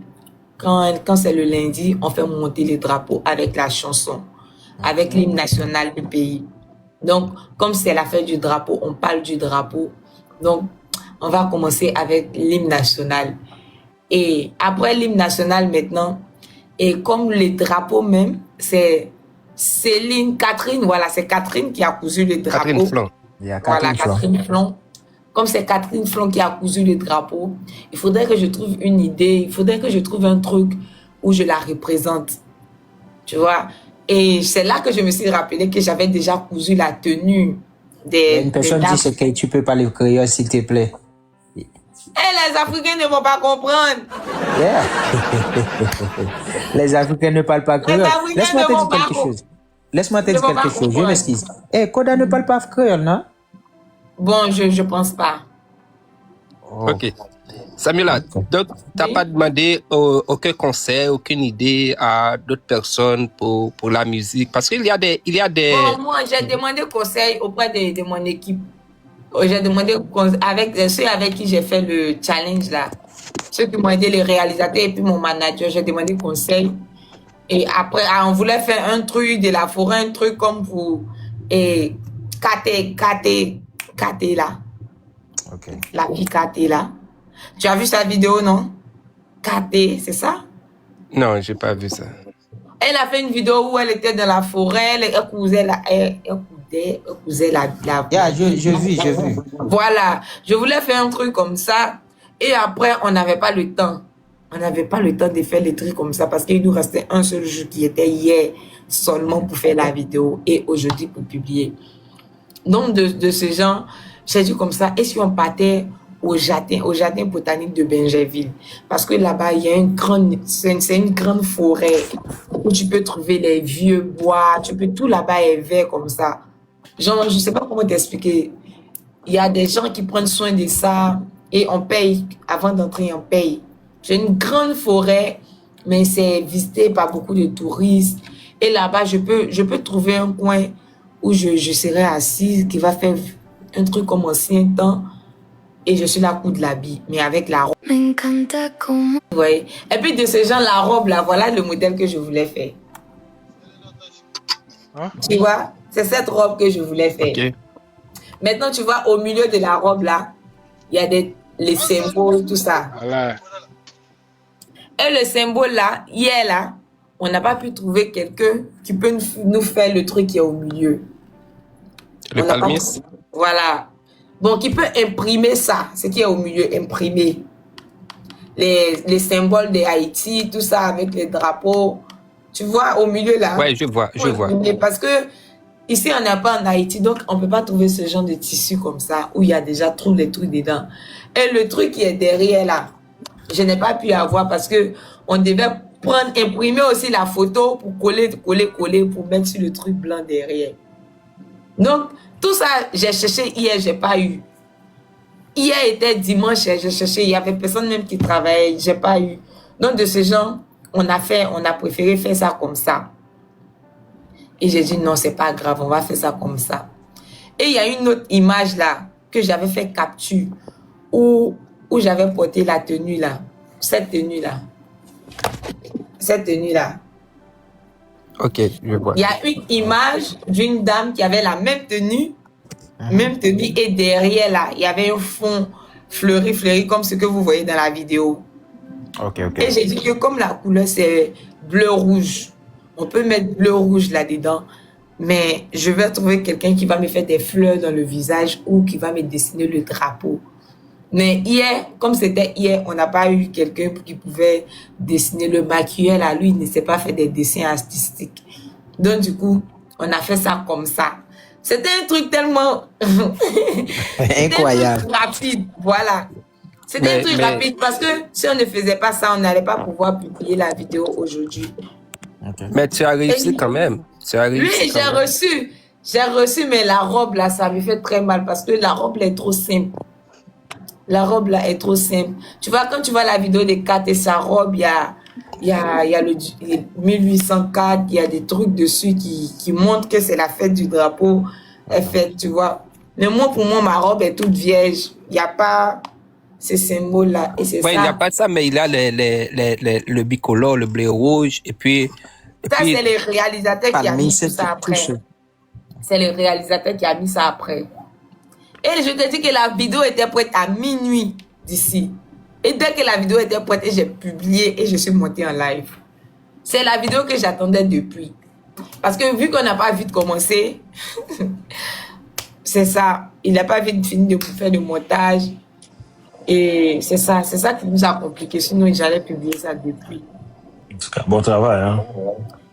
quand c'est le lundi, on fait monter les drapeaux avec la chanson, avec l'hymne national du pays. Donc, comme c'est la fête du drapeau, on parle du drapeau. Donc, on va commencer avec l'hymne national. Et après l'hymne national maintenant, et comme le drapeau même, c'est Catherine, voilà, c'est Catherine qui a cousu le drapeau. Catherine Flan. Il y a Voilà, Catherine Catherine Flon. Comme c'est Catherine Flon qui a cousu le drapeau, il faudrait que je trouve une idée, il faudrait que je trouve un truc où je la représente. Tu vois? Et c'est là que je me suis rappelé que j'avais déjà cousu la tenue des... Une personne dit ce que tu peux parler créole, s'il te plaît. Les Africains ne vont pas comprendre. Yeah. Les Africains ne parlent pas créole. Laisse-moi te dire quelque chose. Laisse-moi te dire quelque chose. Je m'excuse. Koda ne parle pas créole, non? Bon, je pense pas. Ok. Samuela, donc, t'as pas demandé aucun conseil, aucune idée à d'autres personnes pour la musique? Parce qu'il y a des... Bon, moi, j'ai demandé conseil auprès de mon équipe. J'ai demandé avec ceux avec qui j'ai fait le challenge là. Ceux qui m'ont aidé, les réalisateurs et puis mon manager, j'ai demandé conseil. Et après, on voulait faire un truc de la forêt, un truc comme pour Katé là. Ok. La fille Katé là. Tu as vu sa vidéo, non? Katé, c'est ça? Non, j'ai pas vu ça. Elle a fait une vidéo où elle était dans la forêt, elle cousait la... Yeah, je vis. Voilà. Je voulais faire un truc comme ça. Et après, on n'avait pas le temps. On n'avait pas le temps de faire les trucs comme ça parce qu'il nous restait un seul jour qui était hier seulement pour faire la vidéo et aujourd'hui pour publier. Donc, de ce genre, j'ai dit comme ça, et si on partait au jardin botanique de Bingerville? Parce que là-bas, il y a c'est une grande forêt où tu peux trouver les vieux bois, tout là-bas est vert comme ça. Genre, je sais pas comment t'expliquer. Il y a des gens qui prennent soin de ça et on paye. Avant d'entrer, on paye. J'ai une grande forêt, mais c'est visité par beaucoup de touristes. Et là-bas, je peux trouver un coin où je serai assise, qui va faire un truc comme ancien temps. Et je suis la coup de l'habit, mais avec la robe. Ouais. Et puis de ces gens, la robe là, voilà le modèle que je voulais faire. Hein? Tu vois, c'est cette robe que je voulais faire. Okay. Maintenant, tu vois, au milieu de la robe là, il y a les symboles, tout ça. Voilà. Et le symbole là, hier là, on n'a pas pu trouver quelqu'un qui peut nous faire le truc qui est au milieu. Le palmis? Voilà. Donc, qui peut imprimer ça, ce qui est au milieu, imprimer. Les symboles de Haïti, tout ça avec les drapeaux. Tu vois, au milieu là. Ouais, je vois. Parce que ici, on n'est pas en Haïti, donc on ne peut pas trouver ce genre de tissu comme ça, où il y a déjà tous les trucs dedans. Et le truc qui est derrière là, je n'ai pas pu avoir parce que on devait imprimer aussi la photo pour coller, pour mettre sur le truc blanc derrière. Donc, tout ça, j'ai cherché hier, j'ai pas eu. Hier était dimanche, j'ai cherché, il y avait personne même qui travaillait, j'ai pas eu. Donc, de ce genre, on a préféré faire ça comme ça. Et j'ai dit non, c'est pas grave, on va faire ça comme ça. Et il y a une autre image là, que j'avais fait capture, où j'avais porté la tenue là, cette tenue là. Ok, je vois. Il y a une image d'une dame qui avait la même tenue, et derrière là, il y avait un fond fleuri, comme ce que vous voyez dans la vidéo. Ok. Et j'ai dit que comme la couleur c'est bleu-rouge, on peut mettre bleu-rouge là-dedans, mais je vais trouver quelqu'un qui va me faire des fleurs dans le visage ou qui va me dessiner le drapeau. Mais hier, comme c'était hier, on n'a pas eu quelqu'un qui pouvait dessiner le maquilleur là. Lui, il ne sait pas faire des dessins artistiques. Donc, du coup, on a fait ça comme ça. C'était un truc tellement... Incroyable. Un truc rapide, voilà. C'était un truc rapide parce que si on ne faisait pas ça, on n'allait pas pouvoir publier la vidéo aujourd'hui. Okay. Mais tu as réussi quand même. Oui, j'ai reçu, mais la robe là, ça me fait très mal parce que la robe là est trop simple. La robe là est trop simple. Tu vois, quand tu vois la vidéo de Kat et sa robe, il y a le 1804, il y a des trucs dessus qui montrent que c'est la fête du drapeau. Tu vois. Mais moi, pour moi, ma robe est toute vierge. Il n'y a pas ces symboles-là. Et c'est ça. Il n'y a pas ça, mais il a le bicolore, le bleu rouge, et puis... c'est le réalisateur qui a mis ça après. C'est le réalisateur qui a mis ça après. Et je te dis que la vidéo était prête à minuit d'ici. Et dès que la vidéo était prête, j'ai publié et je suis montée en live. C'est la vidéo que j'attendais depuis. Parce que vu qu'on n'a pas vite commencé, c'est ça. Il n'a pas vite fini de faire le montage. Et c'est ça qui nous a compliqué. Sinon, j'allais publier ça depuis. En tout cas, bon travail. Hein?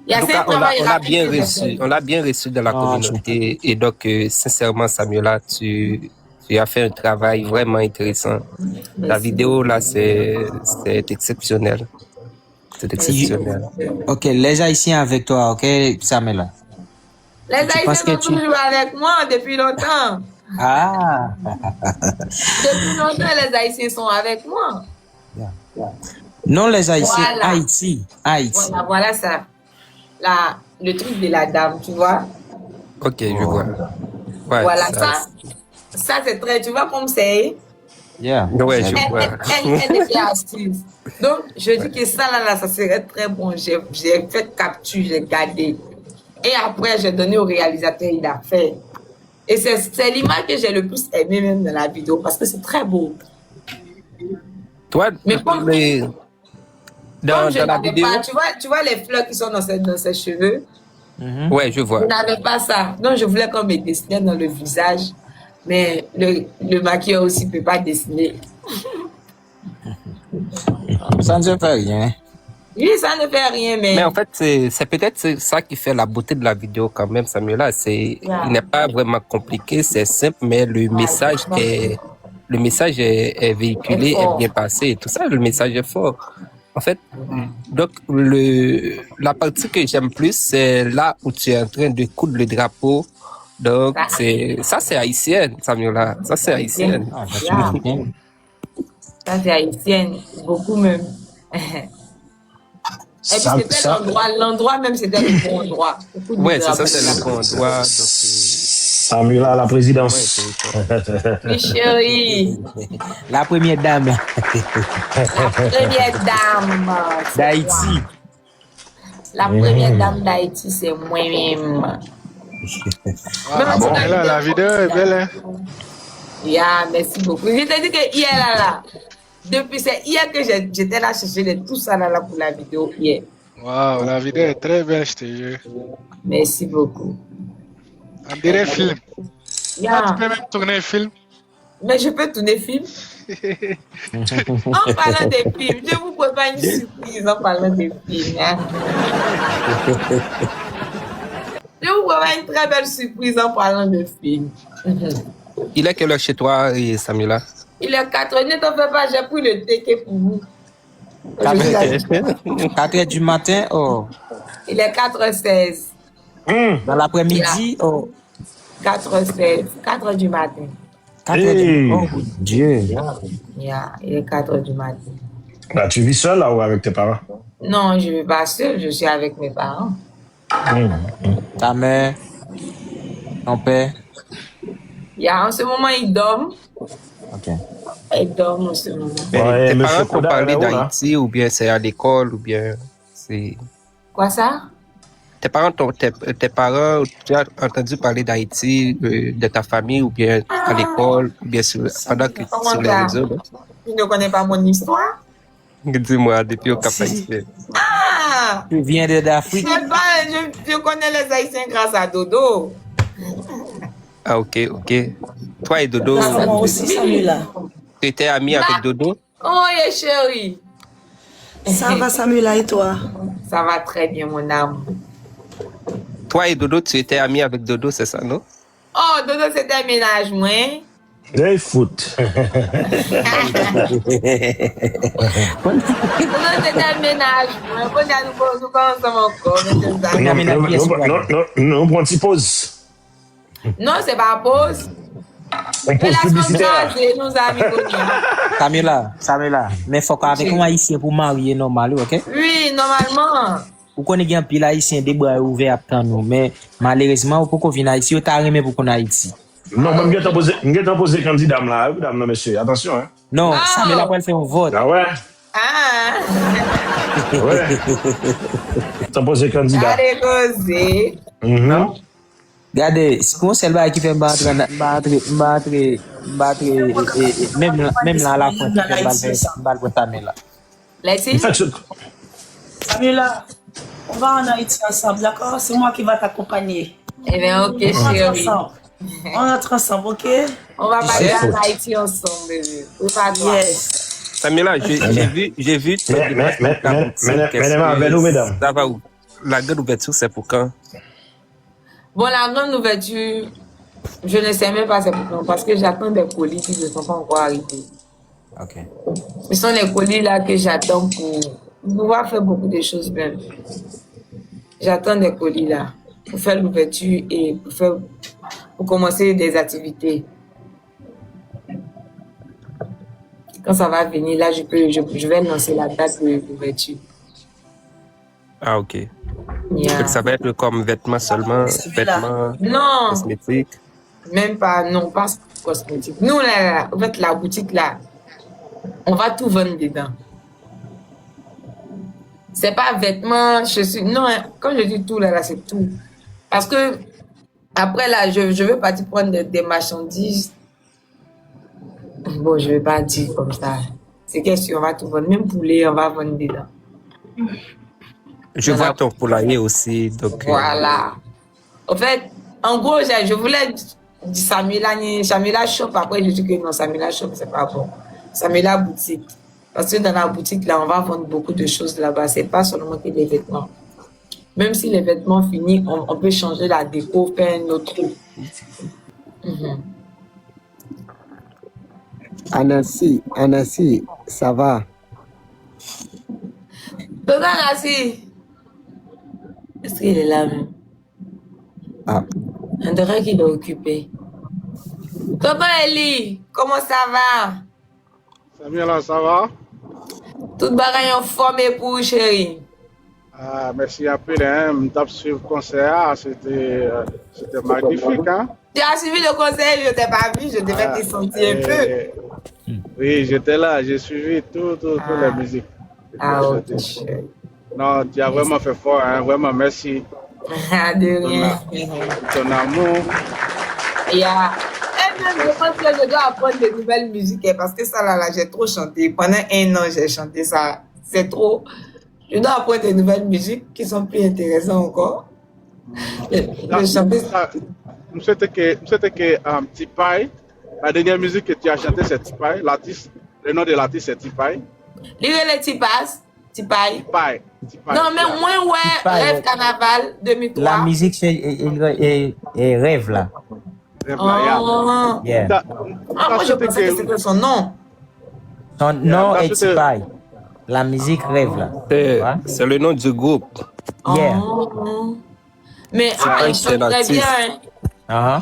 Il y a En tout assez cas, de travail on l'a rapide bien que j'ai reçu. fait. On l'a bien reçu dans la communauté. Et donc, sincèrement, Samuela, tu as fait un travail vraiment intéressant. La vidéo, là, c'est exceptionnel. C'est exceptionnel. Ok, les Haïtiens avec toi, ok, Samela. Les Haïtiens sont toujours avec moi depuis longtemps. Ah. Depuis longtemps, les Haïtiens sont avec moi. Non, les Haïtiens, Voilà. Haïti. Voilà ça. Le truc de la dame, tu vois. Ok, je vois. Ouais, Voilà, ça c'est très, tu vois comme c'est. Yeah. Ouais, je vois. Elle est astuce. Donc, je dis que ça là, ça serait très bon. J'ai fait capture, j'ai gardé. Et après, j'ai donné au réalisateur, il a fait. Et c'est l'image que j'ai le plus aimé même dans la vidéo parce que c'est très beau. Toi, mais comme dans je la n'avais vidéo, pas, tu vois les fleurs qui sont dans ses cheveux. Ouais, je vois. Je n'avais pas ça. Donc, je voulais qu'on me dessine dans le visage. Mais le maquilleur aussi ne peut pas dessiner. Ça ne fait rien. Oui, ça ne fait rien, mais en fait, c'est peut-être ça qui fait la beauté de la vidéo quand même, Samuela. Il n'est pas vraiment compliqué, c'est simple, mais le message est véhiculé, est bien passé. Et tout ça, le message est fort. En fait, donc la partie que j'aime plus, c'est là où tu es en train de coudre le drapeau. Donc, ça c'est haïtienne, Samuela. Ça c'est haïtienne. Ça c'est haïtienne, beaucoup même. Et puis c'était l'endroit même, c'était le bon endroit. Ouais, c'est ça, c'est le bon endroit. Samuela, la présidence. Oui, chérie. La première dame. La première dame d'Haïti. La première dame d'Haïti, c'est moi-même. Ah bon, là, la vidéo est belle, hein? Yeah, merci beaucoup. Je te dis que hier, là, depuis c'est hier que j'étais là chercher tout ça là pour la vidéo hier. Waouh, la vidéo est très belle, je te jure. Merci beaucoup. On dirait film. Yeah. Tu peux même tourner un film. Mais je peux tourner film. En parlant des films, je vous prépare une surprise en parlant des films. Hein. Je vous prépare une très belle surprise en parlant de films. Il est quelle heure chez toi, Samuela? Il est 4 heures, ne t'en fais pas, j'ai pris le ticket pour vous. 4 heures du matin, oh. Il est 4h16. Dans l'après-midi, oh. 4h16, 4h du matin. 4 heures du matin, oh Dieu. Yeah, il est 4h du matin. Là, tu vis seul là ou avec tes parents? Non, je ne vais pas seul, je suis avec mes parents. Ta mère, ton père? Yeah, en ce moment, ils dorment. Ok. Ils dorment en ce moment. Tes parents t'ont parlé d'Haïti ou bien c'est à l'école ou bien c'est... Quoi ça? Tes parents, tu as entendu parler d'Haïti, de ta famille ou bien à l'école ou bien pendant que sur les réseaux? Tu ne connais pas mon histoire? Dis-moi, depuis au Cap Haïtien. Ah! Tu viens d'Afrique? Je connais les Haïtiens grâce à Dodo. Ah, ok. Toi et Dodo, Moi aussi, Samuela. tu étais ami avec Dodo? Oh, yeah, chérie. Ça va, Samuela, et toi? Ça va très bien, mon âme. Toi et Dodo, tu étais ami avec Dodo, c'est ça, non? Oh, Dodo, c'était un ménage, moi. Les foot. Dodo, c'était un ménage, moi. Nous commençons encore. Non, on prend une petite pause. Non, c'est pas pause. On pose publicitaire. Nous amis. Samuela, mais il faut qu'avec un haïtien pour marier normal, ok? Oui, normalement. Vous connaissez un pile haïtien des bras ouverts à nous, mais malheureusement, pour qu'on vienne Haïti, vous avez aimé pour qu'on Haïti. Non, je vais te poser candidat là, madame, monsieur, attention, hein. Non, Samuela va faire un vote. Ah ouais? Ah! Ouais. T'as posé candidat. Allez, causer. Non? Regardez, si on s'est qui fait battre, même là, la fin, balle pour Samuela. Samuela, on va en Haïti ensemble, d'accord? C'est moi qui va t'accompagner. Eh bien, ok, chérie. On rentre ensemble, ok? On va parler en Haïti ensemble, bébé. Yes. Samuela, j'ai vu. Mais avec nous, mesdames. Ça va où? la grande ouverture, c'est pour quand? Bon, la grande ouverture, je ne sais même pas c'est pour quand, parce que j'attends des colis qui ne sont pas encore arrivés. Ok. Ce sont les colis là que j'attends pour pouvoir faire beaucoup de choses même. J'attends des colis là pour faire l'ouverture et pour commencer des activités. Quand ça va venir, là, je vais lancer la date de l'ouverture. Ah, ok. Yeah. Donc, ça va être comme vêtements seulement, vêtements Non, cosmétiques. même pas, non, pas cosmétique. Nous, là, en fait, la boutique là, on va tout vendre dedans. C'est pas vêtements, chaussures. Non, hein, quand je dis tout là, c'est tout. Parce que après là, je veux partir prendre des marchandises. Bon, je vais pas dire comme ça. C'est question, on va tout vendre. Même poulet, on va vendre dedans. Je vois ton poulailler aussi. Donc, voilà. En fait, en gros, je voulais dire Samila Shop. Après, je dis que non, Samila Shop, c'est pas bon. Samila Boutique. Parce que dans la boutique, là, on va vendre beaucoup de choses là-bas. C'est pas seulement que des vêtements. Même si les vêtements finissent, on peut changer la déco, faire un autre truc. Anassi, ça va? Tonton Anassi, est-ce qu'il est là même? Ah. On dirait qu'il est occupé. Tonton Eli, comment ça va? Samuel, ça va? Tout bagaille en forme et pour chérie. Ah, merci un peu, hein. Je suivi le concert, c'était magnifique, hein. Tu as suivi le concert, je ne t'ai pas vu, je devais te sentir un peu. Oui, j'étais là, j'ai suivi toutes les musiques. Ah, ok. Non, tu as vraiment fait fort, hein. Vraiment, merci. De rien. Ton amour. Yeah. Et même, je pense que je dois apprendre de nouvelles musiques, parce que ça, là, j'ai trop chanté. Pendant 1 an, j'ai chanté ça. C'est trop. Je dois apprendre de nouvelles musiques qui sont plus intéressantes encore. C'était que Tipaï, la dernière musique que tu as chantée, c'est Tipaï. Le nom de l'artiste, c'est Tipaï. Lui, il est Tipaï. Tipaï. Non, mais moi, ouais, Rêve Carnaval 2003. La musique, c'est Rêve là. Oh. Yeah. Moi, je pensais que c'était son nom. Son nom est Tipaï. La musique Rêve là. C'est le nom du groupe. Yeah. Oh. Mais il chante très bien. Hein?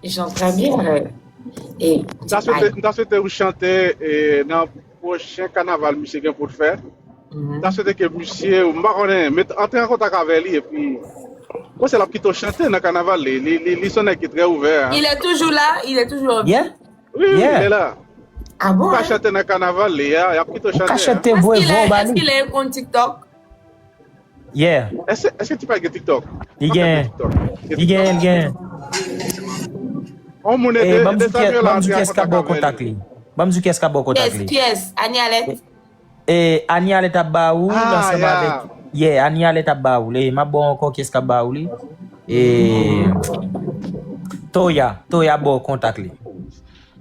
Il chante très bien. Et dans ce que vous chantez dans le prochain carnaval, monsieur, pour faire. Dans ce que monsieur, vous entrez en contact avec lui et puis. Moi, c'est la petite chanter dans le carnaval. Les sonnets qui sont très ouverts. Il est toujours là, il est toujours en vie. Oui, il est là. Ah bon? Il va chanter dans le carnaval, il y a petite chanter. Est-ce qu'il a un compte TikTok? Yeah. Est-ce que tu parles de TikTok? Il gagne. On m'a dit qu'est-ce qu'il y a bon contact lui. Bamzou qu'est-ce qu'il y a bon contact lui. Qui est Annie Alette? Et Annie Alette a baou ensemble avec Annie Alette a baou. Et ma bon encore qu'est-ce qu'il y a baou lui. Et Toya bon contact lui.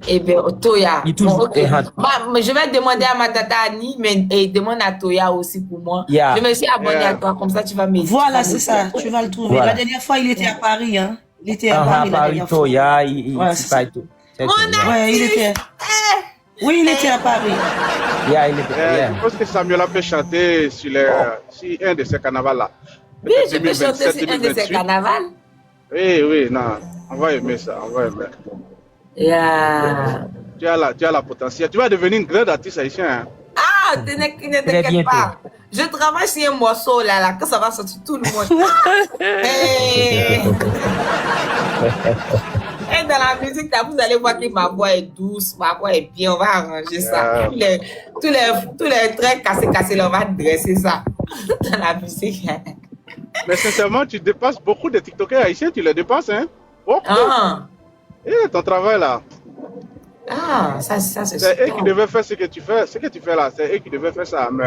Eh bien, Toya. Bon, okay. Je vais demander à ma tata Annie, mais demande à Toya aussi pour moi. Yeah. Je me suis abonnée à toi, comme ça tu vas m'aider. Voilà, c'est ça, tu vas le trouver. Voilà. La dernière fois, il était à Paris. Hein. Il était à Paris. La dernière fois. Toya, il était. Oui, il était à Paris. Je pense que Samuel a fait chanter sur un de ces carnavals-là. Oui, je peux chanter sur un de ces carnavals. Oui, non. On va aimer ça, Yeah. Tu as la potentiel. Tu vas devenir une grande artiste haïtienne. Hein? Ah, ne t'inquiète pas. Je travaille sur un morceau là, quand ça va sortir tout le monde. Et dans la musique, là, vous allez voir que ma voix est douce, ma voix est bien, on va arranger ça. Tous les traits cassés, là, on va dresser ça dans la musique. Mais sincèrement, tu dépasses beaucoup de TikTokers haïtiens, tu les dépasses, hein? Ton travail là. Ah, ça c'est c'est eux qui devaient faire ce que tu fais là. C'est eux qui devaient faire ça. Mais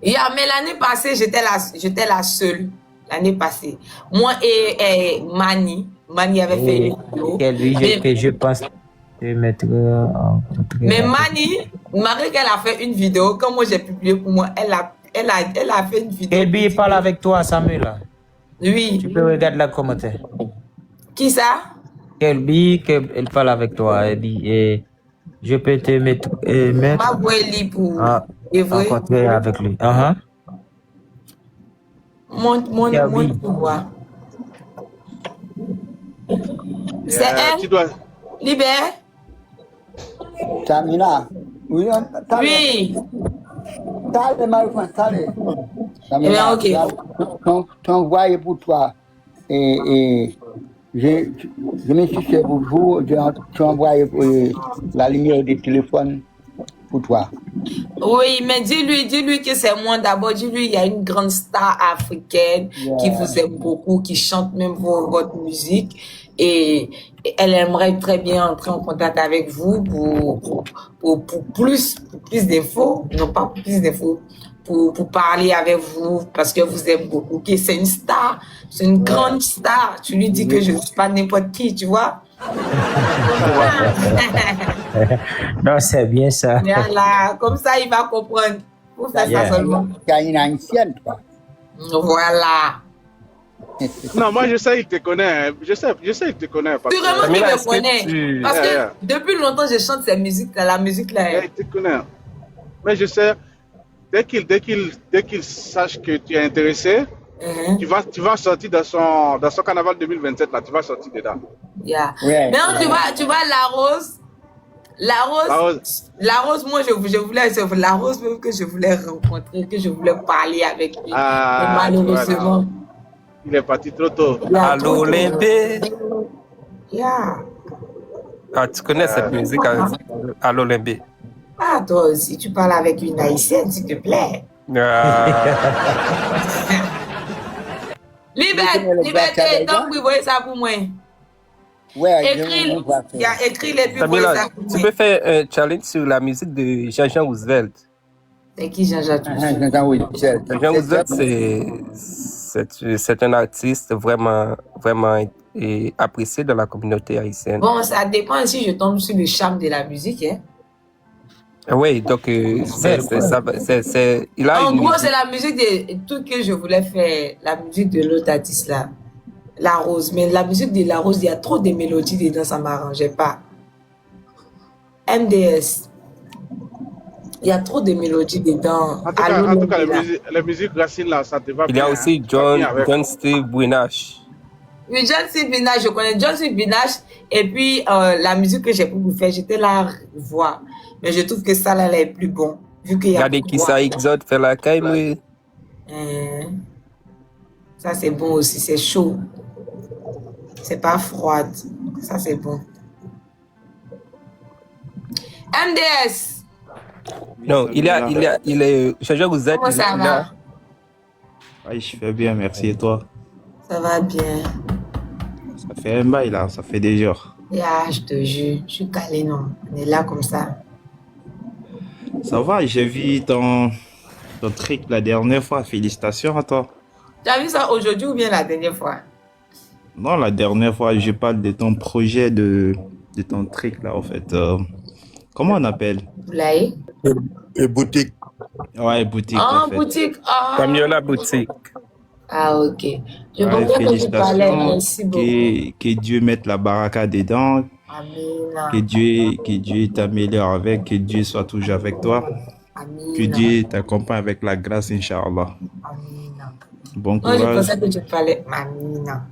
l'année passée, j'étais la seule. L'année passée. Moi et Mani avait fait une vidéo. Je pense de mettre mais Mani, malgré qu'elle a fait une vidéo, quand moi j'ai publié pour moi, elle a Elle a fait une vidéo. Kelby parle avec toi, Samuel. Là. Oui. Tu peux regarder le commentaire. Qui ça? Kelby, elle parle avec toi. Elle dit, je peux te mettre. Ma voix est libre pour rencontrer avec lui. Monte pour voir. C'est elle? Tu dois... Libère? Samina. Oui. Oui. Tale, Marie-France, tale. Eh bien, ok. Ton voix est pour toi. Et je me suis fait pour vous. Tu envoies la lumière du téléphone pour toi. Oui, mais dis-lui que c'est moi d'abord. Dis-lui, il y a une grande star africaine qui vous aime beaucoup, qui chante même votre musique. Et elle aimerait très bien entrer en contact avec vous pour plus d'infos. Non, pas pour plus d'infos. Pour parler avec vous parce que vous aimez beaucoup. Ok, c'est une star. C'est une grande star. Tu lui dis que je ne suis pas n'importe qui, tu vois? Non, c'est bien ça. Voilà, comme ça, il va comprendre. Pour faire ça seulement. Il y a une ancienne, quoi. Voilà. Non, moi je sais qu'il te connaît. Je sais qu'il te connaît. Sûrement qu'il me connaît. Parce que depuis longtemps, je chante cette musique-là. La musique-là. Il te connaît. Mais je sais, dès qu'il sache que tu es intéressé, tu vas sortir dans son carnaval 2027 là, tu vas sortir dedans. Yeah. Ouais. Maintenant tu vois la rose, moi je voulais la rose même que je voulais rencontrer, que je voulais parler avec lui. Mais malheureusement. Il est parti trop tôt. Allô Limbé. Yeah. Ah, tu connais cette musique Allô Limbé? Ah, toi aussi, tu parles avec une haïtienne, s'il te plaît. Liberté, donc vous voyez ça pour moi. Ouais, écris les buts. Tu peux faire un challenge sur la musique de Jean-Jean Roosevelt. C'est qui Jean-Jean Roosevelt? Jean Roosevelt, c'est un artiste vraiment apprécié dans la communauté haïtienne. Bon, ça dépend si je tombe sur le charme de la musique, hein. Oui, donc il a en gros, c'est la musique de tout que je voulais faire, la musique de l'autre artiste là, La Rose. Mais la musique de La Rose, il y a trop de mélodies dedans, ça m'arrangeait pas. MDS, il y a trop de mélodies dedans. En tout cas, la musique racine là, ça te va bien. Il y a aussi John Steve Binash. Oui, John Steve Binash, je connais John Steve Binash. Et puis, la musique que j'ai pu vous faire, j'étais là voir. Mais je trouve que ça, là, est plus bon. Vu qu'il y a regardez qui ça exote fait la caille, oui. Ça, c'est bon aussi. C'est chaud. C'est pas froide. Ça, c'est bon. MDS. Non, il est. Jean-Jean Roosevelt. Comment ça va? Oui, je fais bien, merci. Et toi? Ça va bien. Ça fait un bail, là. Ça fait des jours. Yeah, je te jure. Je suis calé, non. On est là comme ça. Ça va, j'ai vu ton trick la dernière fois. Félicitations à toi. Tu as vu ça aujourd'hui ou bien la dernière fois? Non, la dernière fois, je parle de ton projet, de ton trick là, en fait. Comment on appelle? Poulailler? Et boutique. Ouais, boutique. Ah, en fait. boutique. Ah. Camiola boutique. Ah, ok. Je comprends que tu parlais. Merci beaucoup. Que Dieu mette la baraka dedans. Amen. Que Dieu t'améliore avec, que Dieu soit toujours avec toi. Amen. Que Dieu t'accompagne avec la grâce, Inch'Allah. Amen. Bon courage. courage. Je pensais que tu parlais. Amen.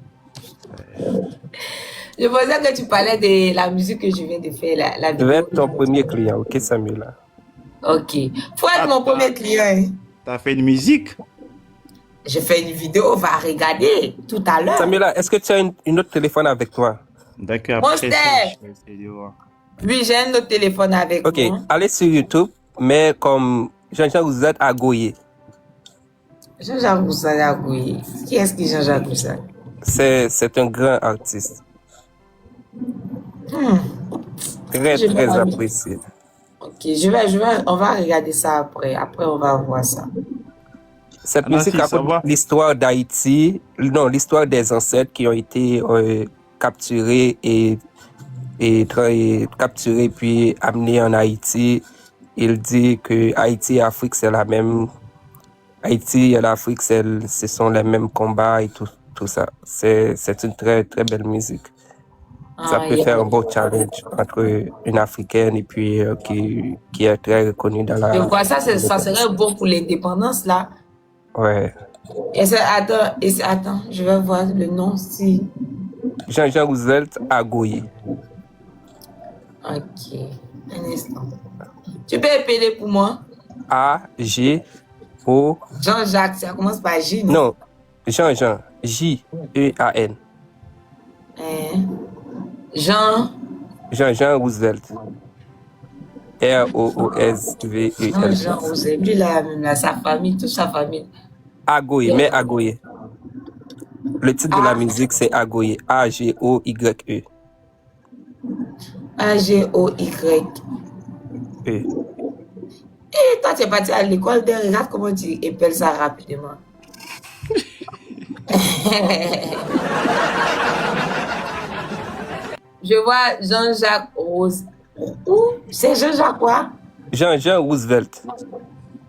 Je pensais que tu parlais de la musique que je viens de faire, la vidéo. Je vais être ton premier client, ok, Samuel? Ok. Faut être mon premier client. Hein. T'as fait une musique? Je fais une vidéo, on va regarder tout à l'heure. Samuel, est-ce que tu as une autre téléphone avec toi? D'accord. Monster! Oui, j'ai un autre téléphone avec moi. Ok, allez sur YouTube, mais comme Jean-Jean Roosevelt à Goyer. Jean-Jean Rousseau à Goyer. Qui est-ce qui est Jean-Jean Rousseau? C'est un grand artiste. Très apprécié. Ok, on va regarder ça après. Après, on va voir ça. Cette musique raconte l'histoire d'Haïti, non, l'histoire des ancêtres qui ont été capturés et capturés puis amenés en Haïti. Il dit que Haïti et Afrique, c'est la même Haïti et l'Afrique, ce sont les mêmes combats et tout ça. C'est une très, très belle musique. Ça peut faire un beau challenge entre une Africaine et puis qui est très reconnue dans la... Je vois ça, ça serait bon pour l'indépendance, là. Ouais. Attends, je vais voir le nom, si... Jean-Jean Roosevelt Agoye. Ok, un instant. Tu peux appeler pour moi? A-G-O... Jean-Jacques, ça commence par J, non? Non, Jean-Jean, J-E-A-N. Jean-Jean Roosevelt. R-O-O-S-V-E-L. Jean-Jean Roosevelt, lui là, sa famille, toute sa famille. Agoye, mais Agoye. Le titre de la musique, c'est Agoye. A-G-O-Y-E. A-G-O-Y. E. Et toi, tu es parti à l'école, regarde comment tu épelles ça rapidement. Je vois Jean-Jacques Rose. Où? C'est Jean-Jacques quoi? Jean-Jean Roosevelt.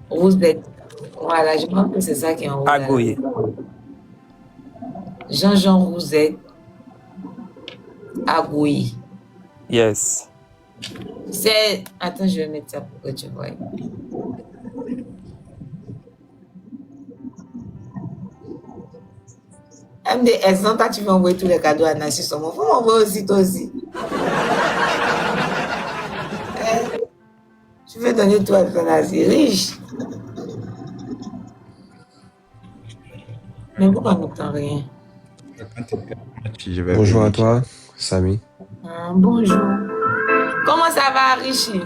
Roosevelt. Voilà, je pense que c'est ça qui est en haut. Agoye. Jean-Jean Roosevelt. Agoye. Yes. C'est... Attends, je vais mettre ça pour que tu vois. MDS, non, toi, tu vas envoyer tous les cadeaux à Nassi Somo. Faut m'envoyer aussi, toi aussi. Tu veux donner tout à ton Nassi, riche. Mais pourquoi on n'entend rien? Bonjour à toi, Samy. Bonjour. Comment ça va, Richie?